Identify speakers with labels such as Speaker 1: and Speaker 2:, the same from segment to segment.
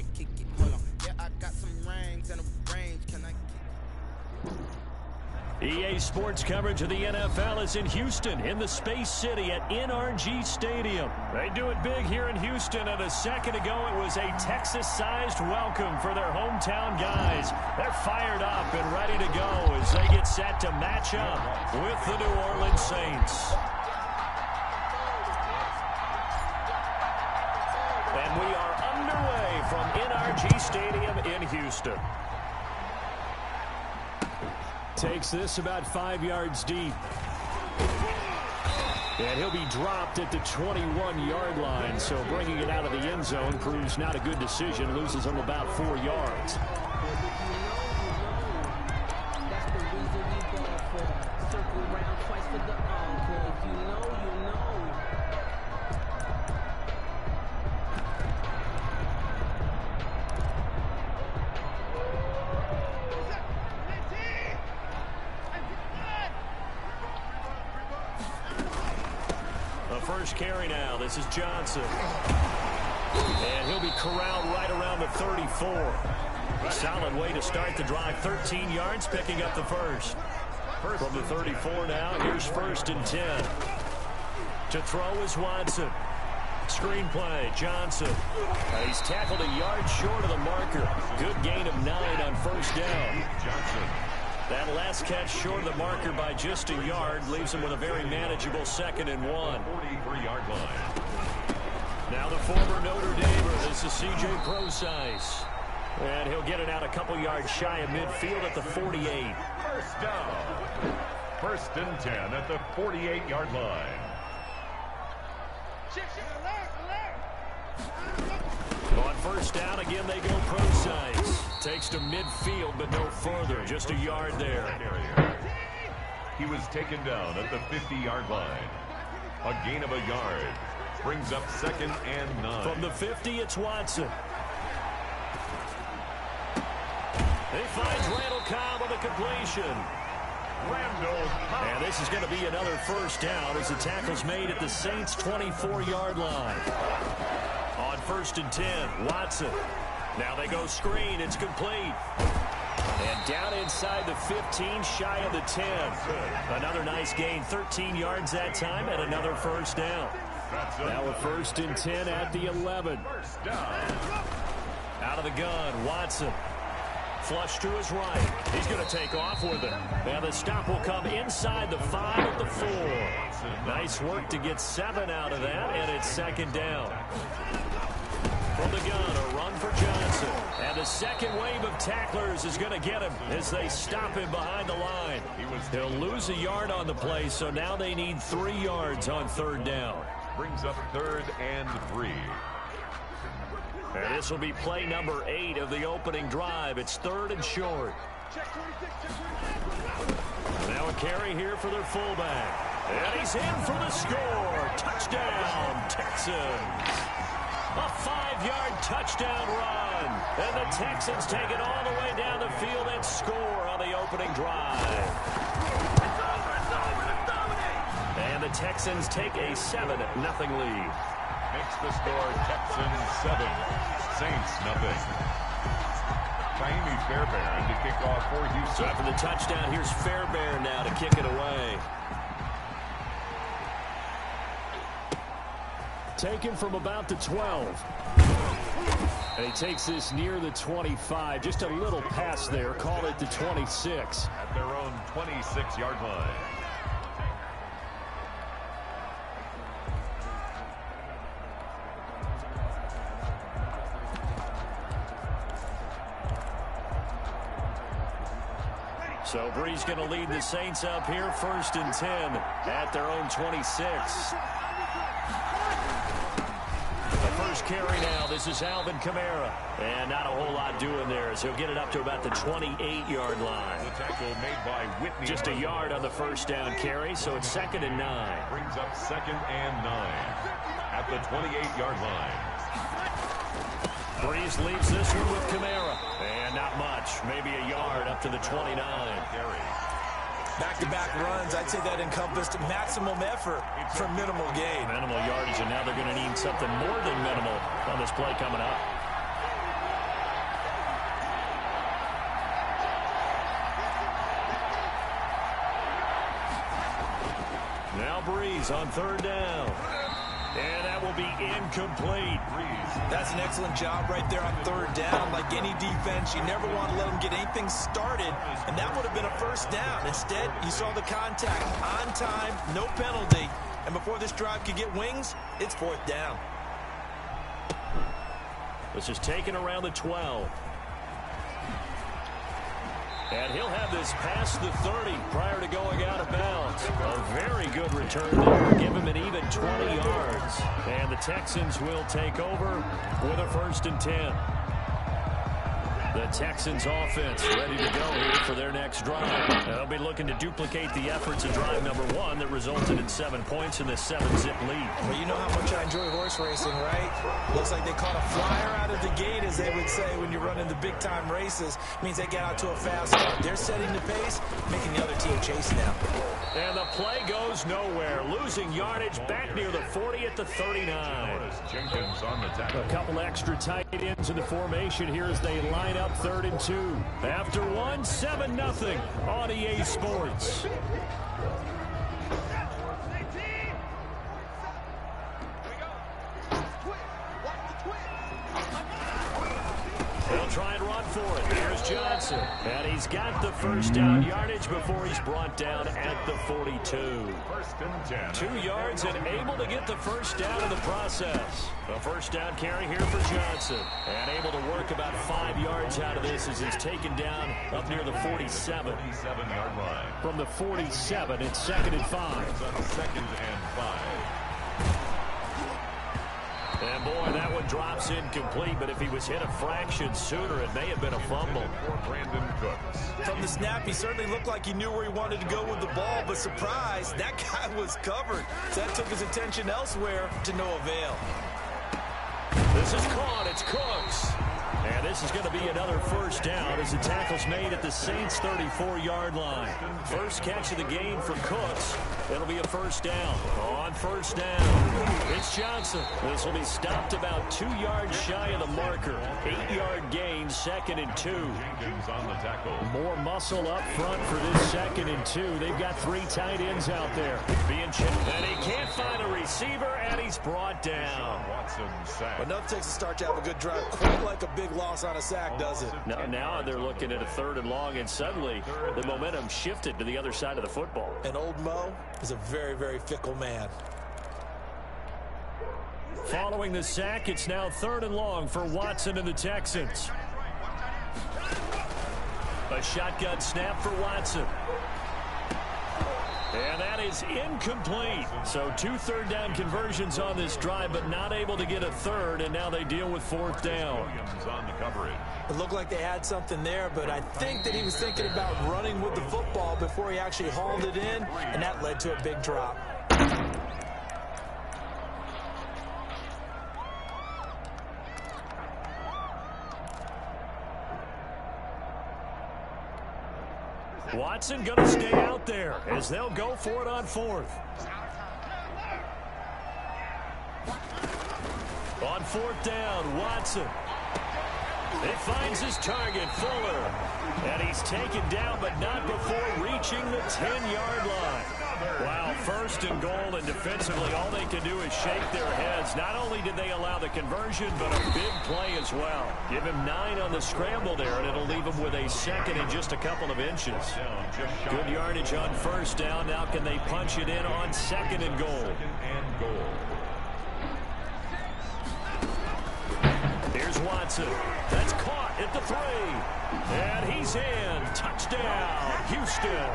Speaker 1: might kick it. Hold on. Yeah, I got some rings and a range. Can I kick it?
Speaker 2: EA Sports coverage of the NFL is in Houston, in the Space City at NRG Stadium. They do it big here in Houston, and a second ago it was a Texas-sized welcome for their hometown guys. They're fired up and ready to go as they get set to match up with the New Orleans Saints. And we are underway from NRG Stadium in Houston. Takes this about 5 yards deep. And he'll be dropped at the 21-yard line, so bringing it out of the end zone proves not a good decision. Loses him about 4 yards. First carry now. This is Johnson. And he'll be corralled right around the 34. A solid way to start the drive. 13 yards, picking up the first. From the 34 now, here's 1st and 10. To throw is Watson. Screen play, Johnson. He's tackled a yard short of the marker. Good gain of 9 on first down. Johnson. That last catch short of the marker by just a yard leaves him with a very manageable 2nd and 1. 43-yard line. Now the former Notre Damer. This is C.J. Procise. And he'll get it out a couple yards shy of midfield at the 48.
Speaker 3: First down. 1st and 10 at the 48-yard line.
Speaker 2: On first down, again, they go Procise. Takes to midfield, but no further. Just a yard there.
Speaker 3: He was taken down at the 50-yard line. A gain of a yard. Brings up 2nd and 9.
Speaker 2: From the 50, it's Watson. He finds Randall Cobb with a completion. And this is going to be another first down as the tackle's made at the Saints' 24-yard line. On 1st and 10, Watson. Now they go screen. It's complete. And down inside the 15, shy of the 10. Another nice gain. 13 yards that time and another first down. Now a 1st and 10 at the 11. Out of the gun, Watson. Flush to his right. He's going to take off with it. And the stop will come inside the 5 of the 4. Nice work to get 7 out of that, and it's 2nd down. From the gun, a run for Johnson. And the second wave of tacklers is going to get him as they stop him behind the line. He'll lose a yard on the play, so now they need 3 yards on 3rd down.
Speaker 3: Brings up 3rd and 3.
Speaker 2: And this will be play number 8 of the opening drive. It's 3rd and short. Now a carry here for their fullback. And he's in for the score. Touchdown, Texans. A 5-yard touchdown run. And the Texans take it all the way down the field and score on the opening drive. And the Texans take a 7-0 lead.
Speaker 3: Makes the score Texans 7, Saints 0. Jaime Fairbairn to kick off for Houston.
Speaker 2: So after the touchdown, here's Fairbairn now to kick it away. Taken from about the 12. And he takes this near the 25. Just a little pass there. Call it the 26.
Speaker 3: At their own 26-yard line.
Speaker 2: So Bree's going to lead the Saints up here, 1st and 10 at their own 26. The first carry now. This is Alvin Kamara. And not a whole lot doing there as he'll get it up to about the 28-yard line.
Speaker 3: The tackle made by Whitney.
Speaker 2: Just a yard on the first down carry, so it's 2nd and 9.
Speaker 3: Brings up 2nd and 9 at the 28-yard line.
Speaker 2: Breeze leaves this one with Kamara. And not much. Maybe a yard up to the 29.
Speaker 4: Back-to-back runs, I'd say that encompassed maximum effort for minimal gain.
Speaker 2: Minimal yardage, and now they're going to need something more than minimal on this play coming up. on third down. And that will be incomplete.
Speaker 4: That's an excellent job right there on third down. Like any defense, you never want to let them get anything started, and that would have been a first down. Instead, you saw the contact on time, no penalty, and before this drive could get wings, it's fourth down.
Speaker 2: This is taken around the 12. And he'll have this past the 30 prior to going out of bounds. A very good return there. Give him an even 20 yards. And the Texans will take over with a 1st and 10. The Texans offense ready to go here for their next drive. They'll be looking to duplicate the efforts of drive number 1 that resulted in 7 points in this 7-zip lead.
Speaker 4: Well, you know how much I enjoy horse racing, right? Looks like they caught a flyer out of the gate, as they would say when you're running the big-time races. Means they get out to a fast start. They're setting the pace, making the other team chase them.
Speaker 2: And the play goes nowhere. Losing yardage back near the 40 at the 39.
Speaker 3: Jenkins on the tackle.
Speaker 2: A couple extra tight ends in the formation here as they line up 3rd and 2. After 1, 7-0 on EA Sports. They'll try and run for it. Here's Johnson. And he's got the first down yardage before he's brought down at the 42.
Speaker 3: 1st and 10.
Speaker 2: 2 yards and able to get the first down in the process. A first down carry here for Johnson. And able to work about 5 yards out of this as he's taken down up near the 47.
Speaker 3: 47-yard line.
Speaker 2: From the 47, it's 2nd and 5.
Speaker 3: On 2nd and 5.
Speaker 2: And boy, that one drops incomplete, but if he was hit a fraction sooner, it may have been a fumble.
Speaker 3: For Brandon Cooks.
Speaker 4: From the snap, he certainly looked like he knew where he wanted to go with the ball, but surprise, that guy was covered. So that took his attention elsewhere to no avail.
Speaker 2: This is caught. It's Cooks. And this is going to be another first down as the tackle's made at the Saints' 34-yard line. First catch of the game for Cooks. It'll be a first down. On first down, it's Johnson. This will be stopped about 2 yards shy of the marker. 8-yard gain, 2nd and 2.
Speaker 3: Jenkins on the tackle.
Speaker 2: More muscle up front for this 2nd and 2. They've got 3 tight ends out there. Being chipped. And he can't find a receiver, and he's brought down.
Speaker 3: Watson sacked.
Speaker 4: But nothing takes a start to have a good drive quite like a big loss on a sack, does it?
Speaker 2: Now they're looking at a 3rd and long, and suddenly the momentum shifted to the other side of the football.
Speaker 4: And old Mo is a very, very fickle man.
Speaker 2: Following the sack, it's now 3rd and long for Watson and the Texans. A shotgun snap for Watson. And that is incomplete. So 2 third-down conversions on this drive, but not able to get a 3rd, and now they deal with 4th down.
Speaker 3: Williams on the coverage.
Speaker 4: It looked like they had something there, but I think that he was thinking about running with the football before he actually hauled it in, and that led to a big drop.
Speaker 2: Watson going to stay out there as they'll go for it on 4th. On 4th down, Watson. It finds his target, Fuller. And he's taken down, but not before reaching the 10-yard line. Wow, 1st and goal, and defensively, all they can do is shake their heads. Not only did they allow the conversion, but a big play as well. Give him 9 on the scramble there, and it'll leave him with a 2nd and just a couple of inches. Good yardage on 1st down. Now can they punch it in on 2nd and goal?
Speaker 3: 2nd and goal.
Speaker 2: Here's Watson. That's caught at the 3. And he's in. Touchdown, Houston.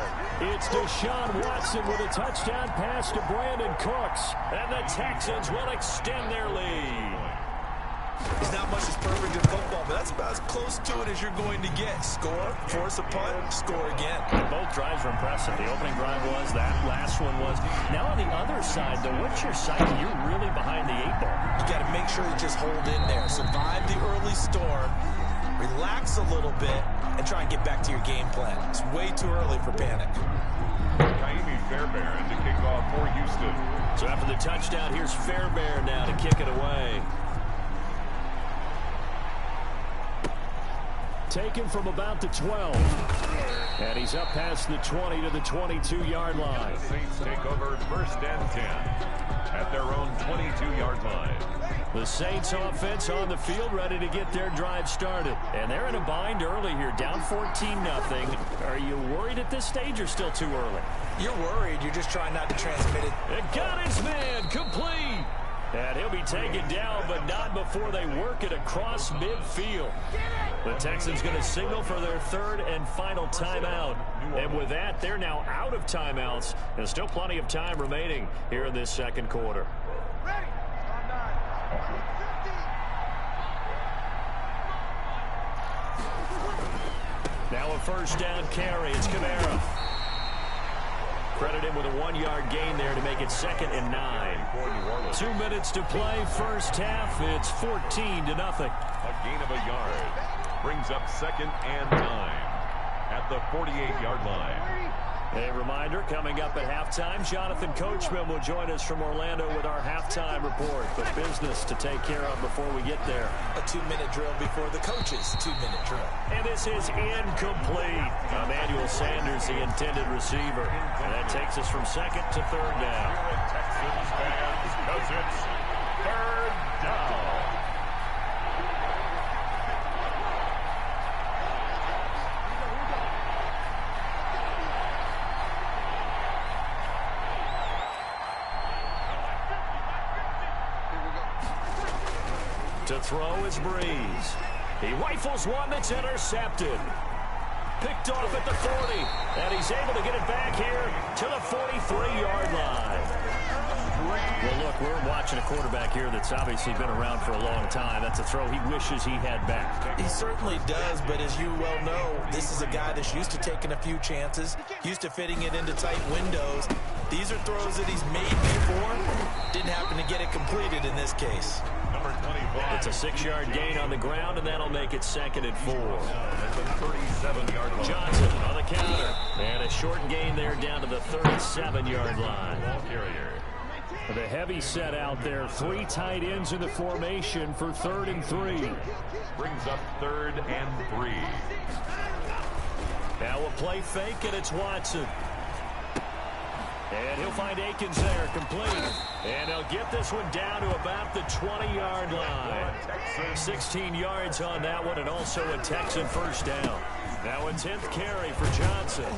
Speaker 2: It's Deshaun Watson with a touchdown pass to Brandon Cooks. And the Texans will extend their lead.
Speaker 4: There's not much that's perfect in football, but that's about as close to it as you're going to get. Score, force a punt, score again.
Speaker 2: And both drives were impressive. The opening drive was, that last one was. Now on the other side, though, what's your psyche? You're really behind the 8 ball.
Speaker 4: You got to make sure you just hold in there. Survive the early storm, relax a little bit, and try and get back to your game plan. It's way too early for panic.
Speaker 3: Fairbairn to kick off for Houston.
Speaker 2: So after the touchdown, here's Fairbairn now to kick it away. taken from about the 12. And he's up past the 20 to the 22-yard line.
Speaker 3: The Saints take over 1st and 10 at their own 22-yard line.
Speaker 2: The Saints offense on the field, ready to get their drive started. And they're in a bind early here, down 14-0. Are you worried at this stage or still too early?
Speaker 4: You're worried. You're just trying not to transmit it.
Speaker 2: It got his man complete. And he'll be taken down, but not before they work it across midfield. The Texans going to signal for their 3rd and final timeout. And with that, they're now out of timeouts. There's still plenty of time remaining here in this 2nd quarter. Now a 1st down carry. It's Kamara. Credit him with a 1-yard gain there to make it 2nd and 9. 2 minutes to play. First half. It's 14-0.
Speaker 3: A gain of a yard brings up 2nd and 9 at the 48-yard line.
Speaker 2: A reminder, coming up at halftime, Jonathan Coachman will join us from Orlando with our halftime report. But business to take care of before we get there.
Speaker 4: A 2-minute drill before the coach's 2-minute drill.
Speaker 2: And this is incomplete. Emmanuel Sanders, the intended receiver. And that takes us from 2nd to 3rd down.
Speaker 3: Texans fans, because it's 3rd down.
Speaker 2: To throw is Breeze. He rifles one that's intercepted. Picked off at the 40. And he's able to get it back here to the 43-yard line. Well, look, we're watching a quarterback here that's obviously been around for a long time. That's a throw he wishes he had back.
Speaker 4: He certainly does, but as you well know, this is a guy that's used to taking a few chances, used to fitting it into tight windows. These are throws that he's made before. Didn't happen to get it completed in this case.
Speaker 3: Number 25.
Speaker 2: It's a 6-yard gain on the ground, and that'll make it 2nd and 4.
Speaker 3: That's a 37-yard line.
Speaker 2: Johnson on the counter. And a short gain there down to the 37-yard line.
Speaker 3: Ball carrier.
Speaker 2: The heavy set out there. 3 tight ends in the formation for 3rd and 3.
Speaker 3: Brings up 3rd and 3.
Speaker 2: Now a play fake, and it's Watson. And he'll find Akins there, complete. And they'll get this one down to about the 20-yard line. 16 yards on that one, and also a Texan 1st down. Now a 10th carry for Johnson.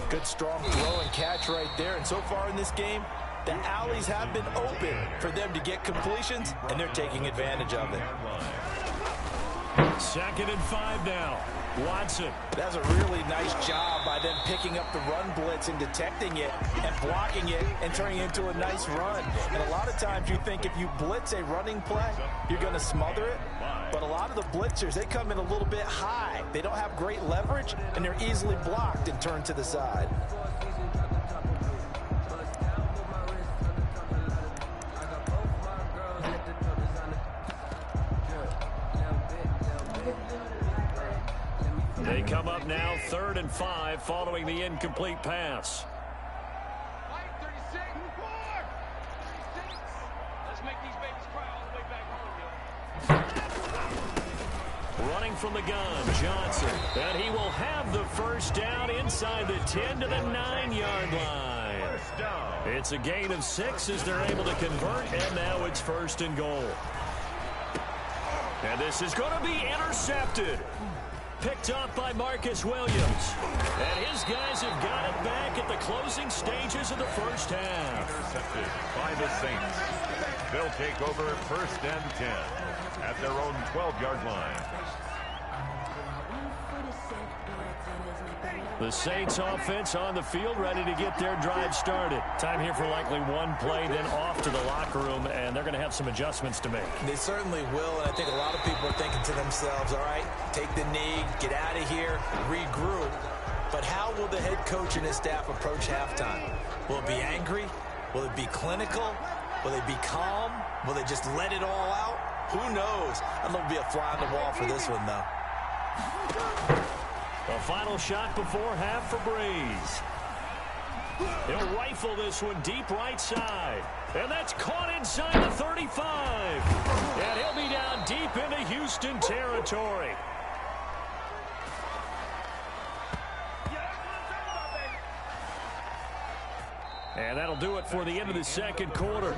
Speaker 4: Good strong throw and catch right there. And so far in this game, the alleys have been open for them to get completions, and they're taking advantage of it.
Speaker 2: 2nd and 5 now. Watson.
Speaker 4: That's a really nice job by them picking up the run blitz and detecting it and blocking it and turning it into a nice run. And a lot of times you think if you blitz a running play, you're going to smother it. But a lot of the blitzers, they come in a little bit high. They don't have great leverage, and they're easily blocked and turned to the side.
Speaker 2: They come up now 3rd and 5 following the incomplete pass. Running from the gun, Johnson. And he will have the 1st down inside the 10 to the 9-yard line. It's a gain of 6 as they're able to convert, and now it's 1st and goal. And this is going to be intercepted. Picked off by Marcus Williams. And his guys have got it back at the closing stages of the 1st half.
Speaker 3: Intercepted by the Saints. They'll take over 1st and 10 at their own 12-yard line.
Speaker 2: The Saints offense on the field, ready to get their drive started. Time here for likely one play, then off to the locker room, and they're going to have some adjustments to make.
Speaker 4: They certainly will, and I think a lot of people are thinking to themselves, all right, take the knee, get out of here, regroup. But how will the head coach and his staff approach halftime? Will it be angry? Will it be clinical? Will they be calm? Will they just let it all out? Who knows? I'd love to be a fly on the wall for this one, though.
Speaker 2: A final shot before half for Breeze. He'll rifle this one deep right side. And that's caught inside the 35. And he'll be down deep into Houston territory. And that'll do it for the end of the second quarter.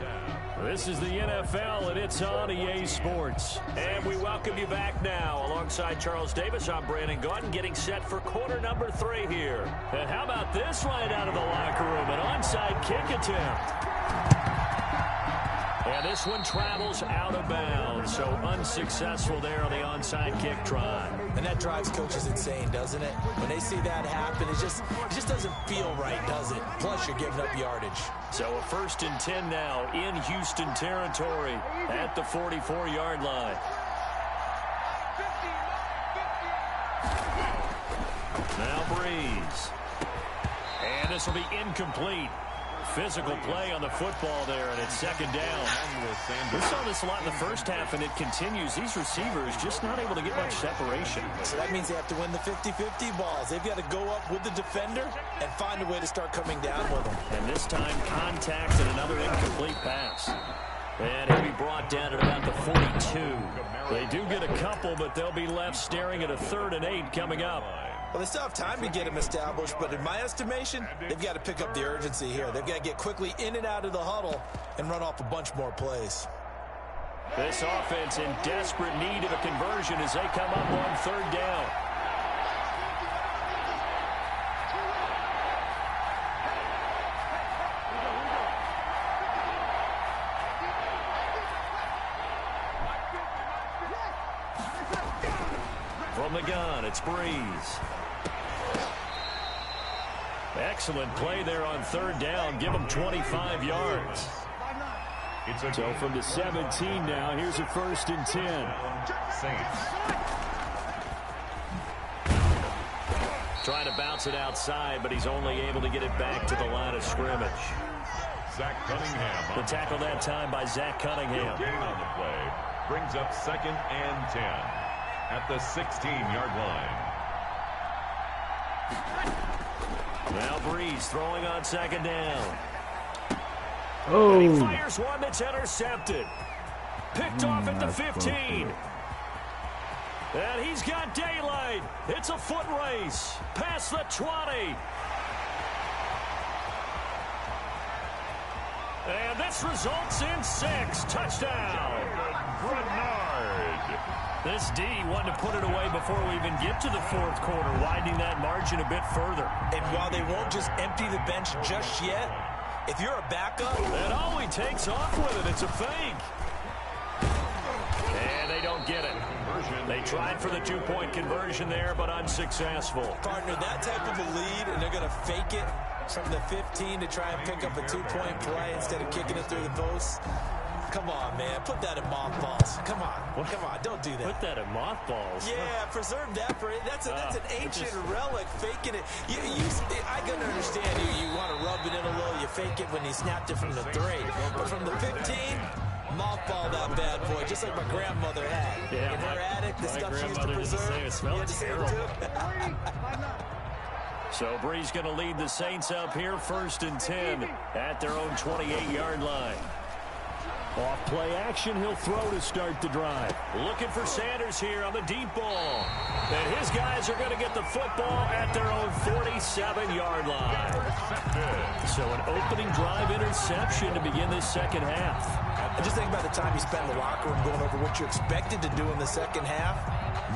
Speaker 2: This is the NFL, and it's on EA Sports. And we welcome you back now. Alongside Charles Davis, I'm Brandon Gaudin, getting set for quarter number 3 here. And how about this right out of the locker room? An onside kick attempt. And this one travels out of bounds, so unsuccessful there on the onside kick try.
Speaker 4: And that drives coaches insane, doesn't it? When they see that happen, it just doesn't feel right, does it? Plus, you're giving up yardage.
Speaker 2: So a 1st and 10 now in Houston territory at the 44-yard line. Now Breeze. And this will be incomplete. Physical play on the football there, and it's 2nd down. We saw this a lot in the first half, and it continues. These receivers just not able to get much separation.
Speaker 4: So that means they have to win the 50-50 balls. They've got to go up with the defender and find a way to start coming down with them.
Speaker 2: And this time, contact and another incomplete pass. And he'll be brought down at about the 42. They do get a couple, but they'll be left staring at a 3rd and 8 coming up.
Speaker 4: Well, they still have time to get him established, but in my estimation, they've got to pick up the urgency here. They've got to get quickly in and out of the huddle and run off a bunch more plays.
Speaker 2: This offense in desperate need of a conversion as they come up on 3rd down. From the gun, it's Breeze. Excellent play there on 3rd down. Give them 25 yards. So from the 17 now, here's a 1st and 10.
Speaker 3: Saints.
Speaker 2: Trying to bounce it outside, but he's only able to get it back to the line of scrimmage.
Speaker 3: Zach Cunningham.
Speaker 2: The tackle that time by Zach Cunningham.
Speaker 3: Gain on the play. Brings up 2nd and 10 at the 16-yard line.
Speaker 2: Now Breeze throwing on 2nd down.
Speaker 5: Oh.
Speaker 2: And he fires one that's intercepted. Picked off at the 15. And he's got daylight. It's a foot race. Past the 20. And this results in 6. Touchdown.
Speaker 3: Bernard.
Speaker 2: This D wanted to put it away before we even get to the 4th quarter, widening that margin a bit further.
Speaker 4: And while they won't just empty the bench just yet, if you're a backup,
Speaker 2: and all he takes off with it, it's a fake. And they don't get it. They tried for the 2-point conversion there, but unsuccessful.
Speaker 4: Partner, that type of a lead, and they're going to fake it from the 15 to try and pick up a 2-point play instead of kicking it through the post. Come on, man. Put that in mothballs. Come on. Come on. Don't do that.
Speaker 2: Put that in mothballs?
Speaker 4: Yeah, preserve that for it. That's an ancient relic, faking it. I can understand you want to rub it in a little. You fake it when you snapped it from the 3. But from the 15, mothball that bad boy, just like my grandmother had.
Speaker 2: Yeah,
Speaker 4: in her attic, the stuff she used to preserve.
Speaker 2: It smells terrible. So Breeze going to lead the Saints up here, 1st and 10 at their own 28-yard line. Off play action, he'll throw to start the drive. Looking for Sanders here on the deep ball. And his guys are going to get the football at their own 47-yard line. So an opening drive interception to begin this 2nd half.
Speaker 4: And just think about the time you spent in the locker room going over what you expected to do in the 2nd half.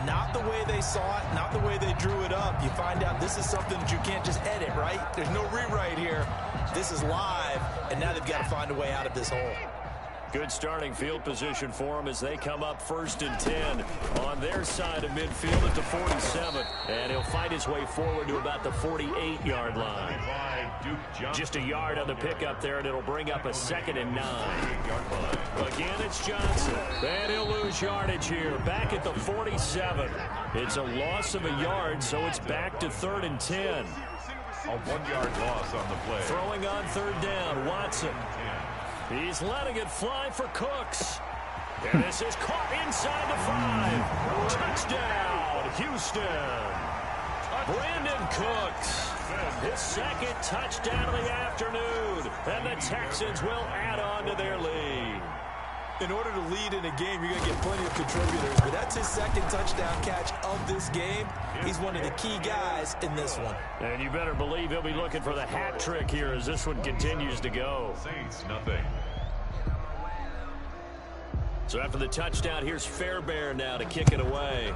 Speaker 4: Not the way they saw it, not the way they drew it up. You find out this is something that you can't just edit, right? There's no rewrite here. This is live, and now they've got to find a way out of this hole.
Speaker 2: Good starting field position for them as they come up 1st and 10 on their side of midfield at the 47. And he'll fight his way forward to about the 48-yard line. Just a yard on the pickup there, and it'll bring up a 2nd and 9. Again, it's Johnson. And he'll lose yardage here, back at the 47. It's a loss of a yard, so it's back to 3rd and 10.
Speaker 3: A 1-yard loss on the play.
Speaker 2: Throwing on 3rd down, Watson. He's letting it fly for Cooks. And this is caught inside the 5. Touchdown, Houston. Brandon Cooks. His 2nd touchdown of the afternoon. And the Texans will add on to their lead.
Speaker 4: In order to lead in a game, you're going to get plenty of contributors, but that's his second touchdown catch of this game. He's one of the key guys in this one.
Speaker 2: And you better believe he'll be looking for the hat trick here as this one continues to go.
Speaker 3: Saints, nothing.
Speaker 2: So after the touchdown, here's Fairbairn now to kick it away.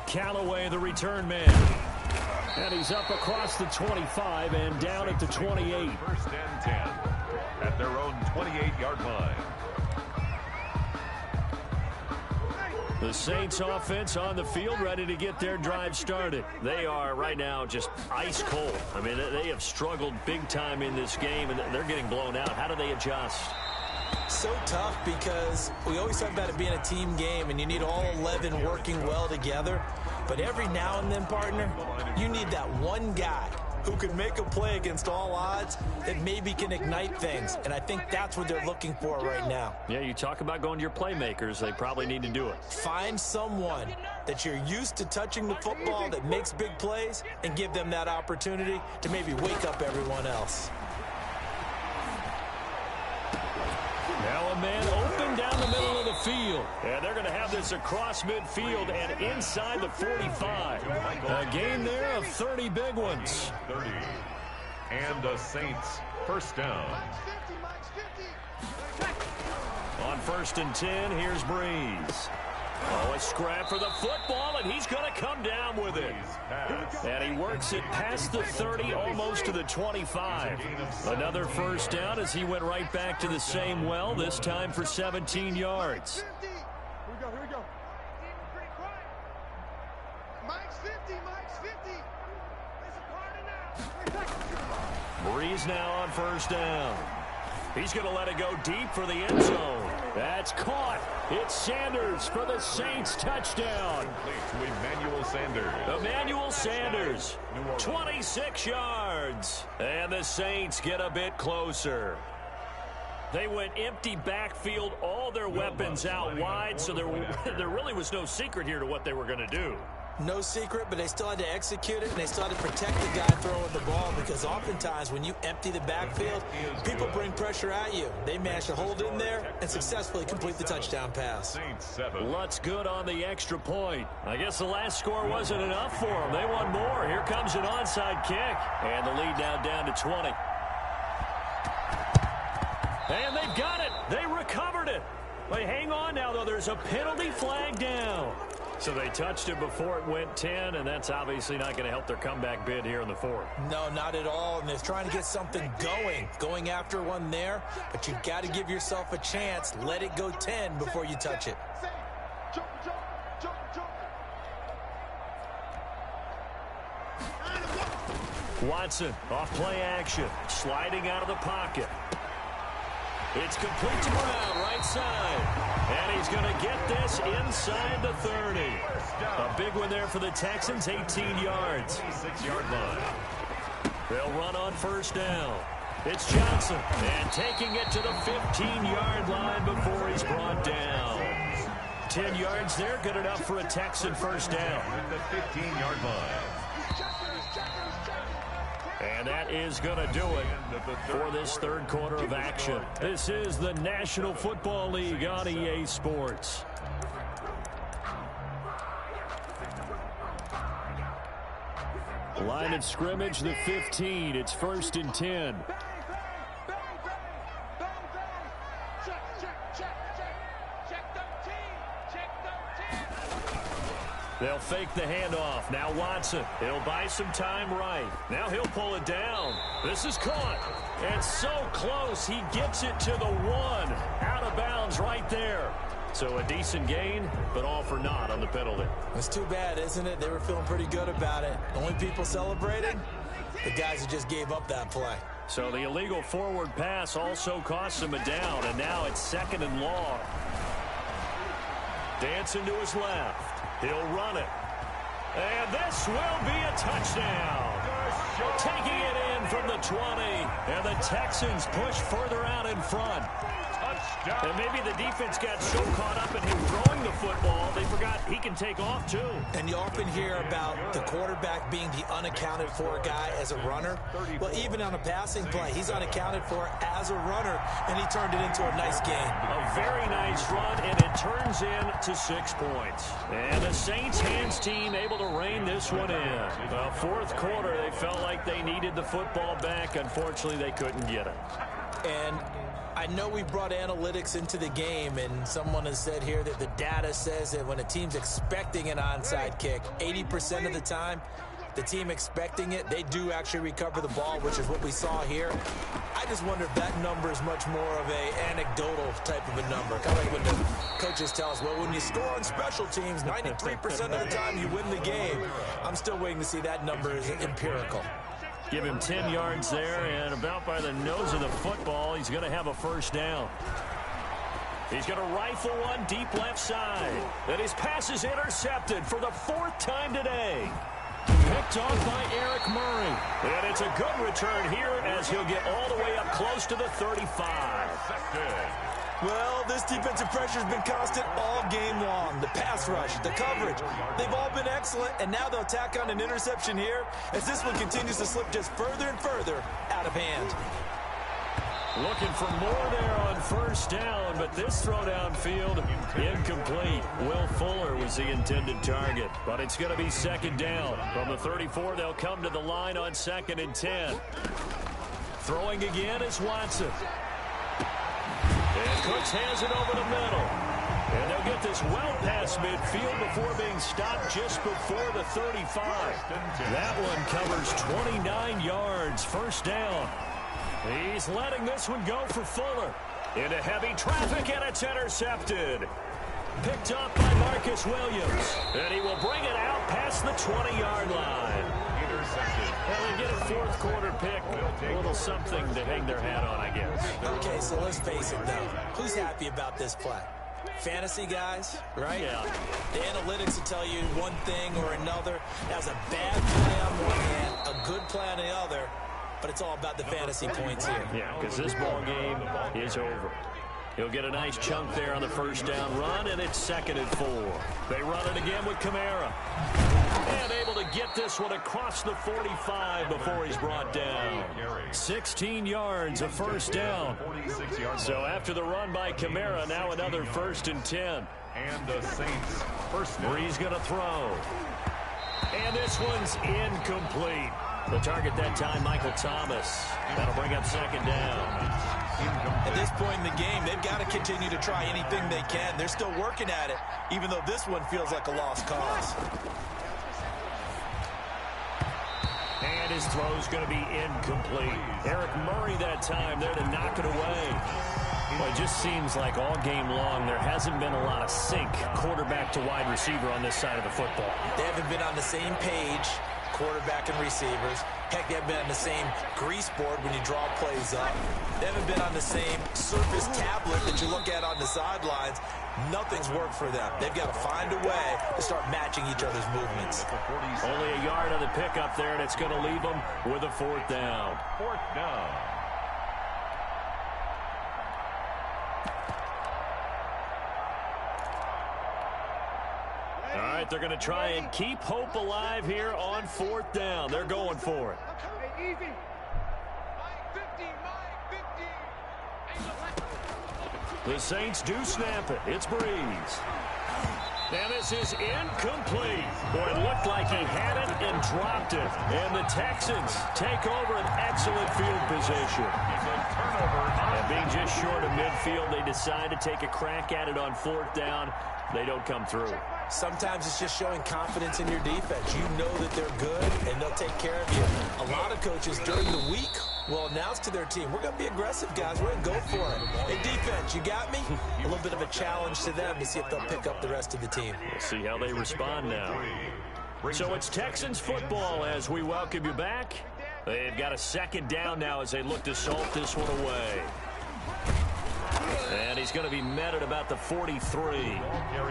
Speaker 2: Callaway, the return man. And he's up across the 25 and down at the 28.
Speaker 3: First and 10 at their own 28-yard line.
Speaker 2: The Saints offense on the field ready to get their drive started. They are right now just ice cold. I mean, they have struggled big time in this game, and they're getting blown out. How do they adjust?
Speaker 4: So tough because we always talk about it being a team game, and you need all 11 working well together. But every now and then, partner, you need that one guy who can make a play against all odds that maybe can ignite things. And I think that's what they're looking for right now.
Speaker 2: Yeah, you talk about going to your playmakers. They probably need to do it.
Speaker 4: Find someone that you're used to touching the football that makes big plays and give them that opportunity to maybe wake up everyone else.
Speaker 2: Now a man open down the middle of the field. And they're going to have this across midfield and inside the 45. A gain there of 30 big ones.
Speaker 3: 30. And the Saints first down.
Speaker 2: On 1st and 10, here's Breeze. Oh, a scrap for the football, and he's going to come down with it. And he works it past the 30, almost to the 25. Another first down as he went right back to the same well, this time for 17 yards.
Speaker 1: Here we go. Mike's 50, Mike's 50.
Speaker 2: Breeze now on first down. He's going to let it go deep for the end zone. That's caught. It's Sanders for the Saints touchdown.
Speaker 3: To Emmanuel Sanders.
Speaker 2: Emmanuel Sanders, 26 yards. And the Saints get a bit closer. They went empty backfield, all their weapons out wide, so there really was no secret here to what they were going to do.
Speaker 4: No secret, but they still had to execute it, and they still had to protect the guy throwing the ball, because oftentimes when you empty the backfield, people bring pressure at you. They managed to hold in there and successfully complete the touchdown pass.
Speaker 2: Lutz good on the extra point. I guess the last score wasn't enough for them. They want more. Here comes an onside kick. And the lead now down to 20. And they've got it. They recovered it. They hang on now, though. There's a penalty flag down. So they touched it before it went 10, and that's obviously not going to help their comeback bid here in the fourth.
Speaker 4: No, not at all, and they're trying to get something going after one there, but you've got to give yourself a chance. Let it go 10 before you touch it.
Speaker 2: Watson off play action, sliding out of the pocket. It's complete to Brown, right side. And he's going to get this inside the 30. A big one there for the Texans, 18 yards.
Speaker 3: 6-yard line.
Speaker 2: They'll run on first down. It's Johnson, and taking it to the 15-yard line before he's brought down. 10 yards there, good enough for a Texan first down.
Speaker 3: At the 15-yard line.
Speaker 2: And that is going to do it for this third quarter of action. This is the National Football League on EA Sports. Line of scrimmage, the 15. It's 1st and 10. They'll fake the handoff. Now Watson. He'll buy some time right. Now he'll pull it down. This is caught. And so close. He gets it to the 1. Out of bounds right there. So a decent gain, but all for naught on the penalty.
Speaker 4: It's too bad, isn't it? They were feeling pretty good about it. The only people celebrating, the guys who just gave up that play.
Speaker 2: So the illegal forward pass also cost him a down, and now it's 2nd and long. Dancing to his left. He'll run it. And this will be a touchdown. Taking it in from the 20. And the Texans push further out in front.
Speaker 3: Touchdown.
Speaker 2: And maybe the defense got so caught up in him throwing the football, they forgot he can take off too.
Speaker 4: And you often hear about the quarterback being the unaccounted for guy as a runner. Well, even on a passing play, he's unaccounted for as a runner, and he turned it into a nice game.
Speaker 2: A very nice run, and it turns into 6 points. And the Saints hands team able to rein this one in. The fourth quarter, they felt like they needed the football back. Unfortunately, they couldn't get it.
Speaker 4: And I know we brought analytics into the game, and someone has said here that the data says that when a team's expecting an onside kick, 80% of the time, the team expecting it, they do actually recover the ball, which is what we saw here. I just wonder if that number is much more of a anecdotal type of a number. Kind of like when the coaches tell us, well, when you score on special teams, 93% of the time you win the game. I'm still waiting to see that number is empirical.
Speaker 2: Give him 10 yards there, and about by the nose of the football, he's going to have a first down. He's going to rifle one deep left side. And his pass is intercepted for the 4th time today. Picked off by Eric Murray. And it's a good return here as he'll get all the way up close to the 35.
Speaker 4: Well, this defensive pressure has been constant all game long. The pass rush, the coverage, they've all been excellent, and now they'll tack on an interception here as this one continues to slip just further and further out of hand.
Speaker 2: Looking for more there on first down, but this throw downfield incomplete. Will Fuller was the intended target, but it's going to be 2nd down. From the 34, they'll come to the line on 2nd and 10. Throwing again is Watson. And Cooks has it over the middle. And they'll get this well past midfield before being stopped just before the 35. That one covers 29 yards. First down. He's letting this one go for Fuller. Into heavy traffic, and it's intercepted. Picked up by Marcus Williams. And he will bring it out past the 20-yard line. Well, they get a 4th quarter pick. A little something to hang their hat on, I guess.
Speaker 4: Okay, so let's face it, though. Who's happy about this play? Fantasy guys, right?
Speaker 2: Yeah.
Speaker 4: The analytics will tell you one thing or another. That's a bad play on one hand, a good play on the other. But it's all about the fantasy points here.
Speaker 2: Yeah, because this ball game is over. He'll get a nice chunk there on the first down run, and it's 2nd and 4. They run it again with Kamara. And able to get this one across the 45 before he's brought down. 16 yards, a first down. So after the run by Kamara, now another 1st and 10.
Speaker 3: And the Saints first down.
Speaker 2: Bree's going to throw. And this one's incomplete. The target that time, Michael Thomas. That'll bring up 2nd down.
Speaker 4: At this point in the game, they've got to continue to try anything they can. They're still working at it, even though this one feels like a lost cause.
Speaker 2: And his throw's going to be incomplete. Eric Murray that time there to knock it away. Well, it just seems like all game long there hasn't been a lot of sync quarterback to wide receiver on this side of the football.
Speaker 4: They haven't been on the same page, quarterback and receivers. Heck, they haven't been on the same grease board when you draw plays up. They haven't been on the same surface tablet that you look at on the sidelines. Nothing's worked for them. They've got to find a way to start matching each other's movements.
Speaker 2: Only a yard on the pickup there, and it's going to leave them with a 4th down.
Speaker 3: 4th down.
Speaker 2: All right, they're going to try and keep hope alive here on 4th down. They're going for it. The Saints do snap it. It's Breeze. And this is incomplete. Boy, it looked like he had it and dropped it. And the Texans take over an excellent field position. And being just short of midfield, they decide to take a crack at it on 4th down. They don't come through.
Speaker 4: Sometimes it's just showing confidence in your defense. You know that they're good, and they'll take care of you. A lot of coaches during the week will announce to their team, we're going to be aggressive, guys. We're going to go for it. Hey, defense, you got me? A little bit of a challenge to them to see if they'll pick up the rest of the team.
Speaker 2: We'll see how they respond now. So it's Texans football as we welcome you back. They've got a 2nd down now as they look to salt this one away. And he's going to be met at about the 43.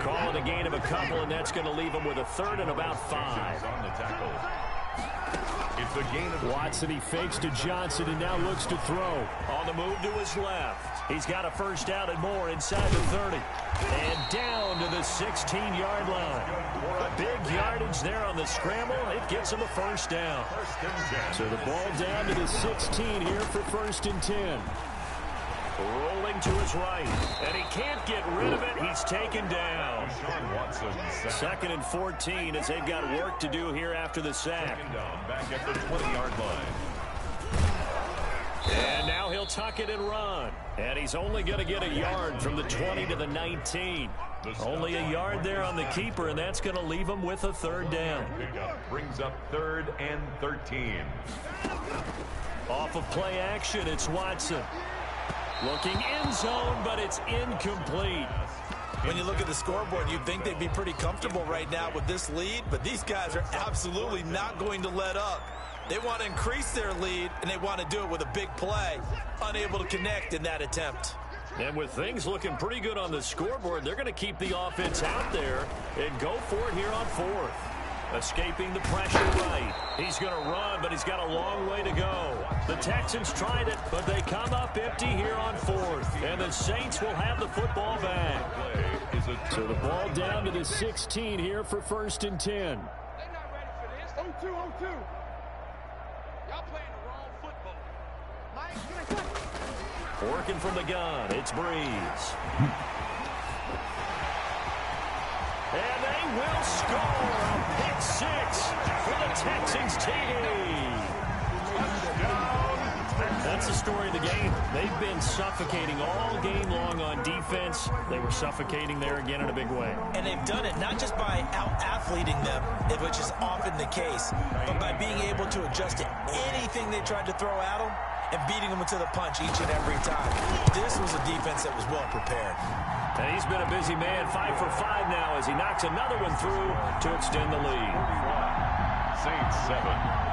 Speaker 2: Calling a gain of a couple, and that's going to leave him with a 3rd and about 5.
Speaker 3: It's a gain of
Speaker 2: Watson, he fakes to Johnson and now looks to throw. On the move to his left. He's got a first down and more inside the 30. And down to the 16-yard line. Big yardage there on the scramble. It gets him a first down. So the ball down to the 16 here for 1st and 10. Rolling to his right. And he can't get rid of it. He's taken down. 2nd and 14 as they've got work to do here after the sack.
Speaker 3: Back at the 20-yard line.
Speaker 2: And now he'll tuck it and run. And he's only going to get a yard from the 20 to the 19. Only a yard there on the keeper, and that's going to leave him with a 3rd down.
Speaker 3: Brings up 3rd and 13.
Speaker 2: Off of play action, it's Watson. Looking end zone, but it's incomplete.
Speaker 4: When you look at the scoreboard, you'd think they'd be pretty comfortable right now with this lead, but these guys are absolutely not going to let up. They want to increase their lead, and they want to do it with a big play. Unable to connect in that attempt.
Speaker 2: And with things looking pretty good on the scoreboard, they're going to keep the offense out there and go for it here on 4th. Escaping the pressure right. He's going to run, but he's got a long way to go. The Texans tried it, but they come up empty here on 4th. And the Saints will have the football back. So the ball down to the 16 here for 1st and 10.
Speaker 6: They're not ready for this. 0-2, 0-2. Y'all playing the wrong football.
Speaker 2: Working from the gun, it's Breeze. And they will score a pick 6 for the Texans team. That's the story of the game. They've been suffocating all game long on defense. They were suffocating there again in a big way.
Speaker 4: And they've done it not just by out-athleting them, which is often the case, but by being able to adjust to anything they tried to throw at them and beating them to the punch each and every time. This was a defense that was well prepared.
Speaker 2: And he's been a busy man, 5 for 5 now as he knocks another one through to extend the lead.
Speaker 3: Saints 7.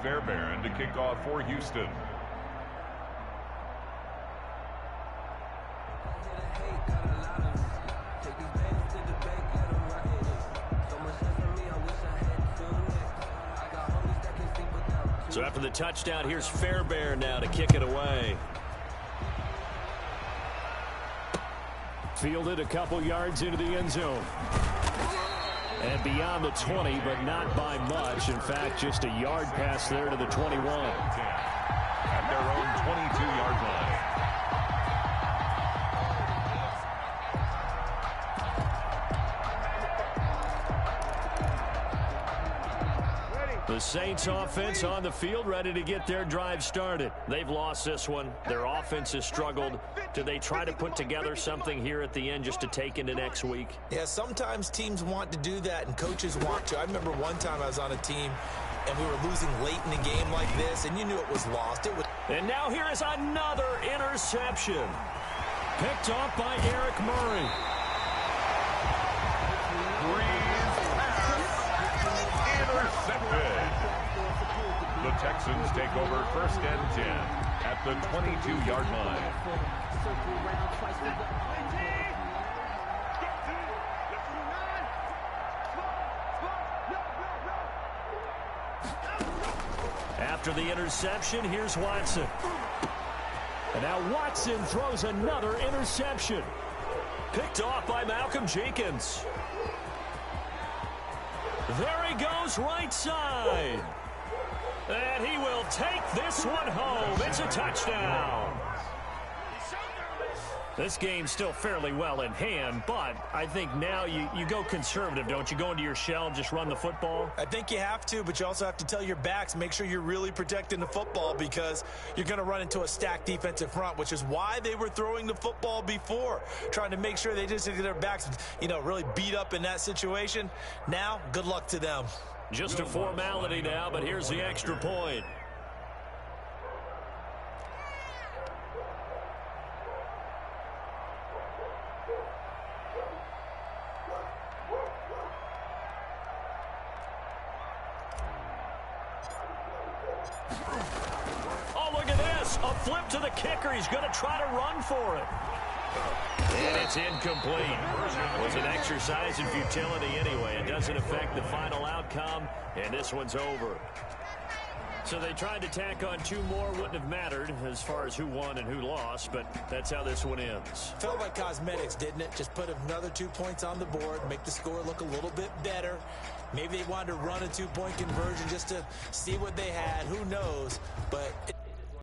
Speaker 3: Fairbairn to kick off for Houston.
Speaker 2: So after the touchdown, here's Fairbairn now to kick it away. Fielded a couple yards into the end zone. And beyond the 20, but not by much. In fact, just a yard pass there to the 21.
Speaker 3: At their own 22-yard line.
Speaker 2: The Saints offense on the field, ready to get their drive started. They've lost this one. Their offense has struggled. Do they try to put together something here at the end just to take into next week?
Speaker 4: Yeah, sometimes teams want to do that and coaches want to. I remember one time I was on a team and we were losing late in the game like this, and you knew it was lost.
Speaker 2: And now here is another interception. Picked off by Eric Murray.
Speaker 3: Intercepted. The Texans take over 1st and 10 at the 22-yard line.
Speaker 2: After the interception, here's Watson. And now Watson throws another interception. Picked off by Malcolm Jenkins. There he goes, right side. And he will take this one home. It's a touchdown. This game's still fairly well in hand, but I think now you go conservative, don't you? Go into your shell, just run the football?
Speaker 4: I think you have to, but you also have to tell your backs, make sure you're really protecting the football because you're going to run into a stacked defensive front, which is why they were throwing the football before, trying to make sure they just get their backs, really beat up in that situation. Now, good luck to them.
Speaker 2: Just a formality now, but here's the extra point. Oh, look at this. A flip to the kicker. He's going to try to run for it. And it's incomplete. It was an exercise in futility anyway. It doesn't affect the final outcome, and this one's over. So they tried to tack on 2 more. Wouldn't have mattered as far as who won and who lost, but that's how this one ends.
Speaker 4: Felt like cosmetics, didn't it? Just put another 2 points on the board, make the score look a little bit better. Maybe they wanted to run a 2-point conversion just to see what they had. Who knows? But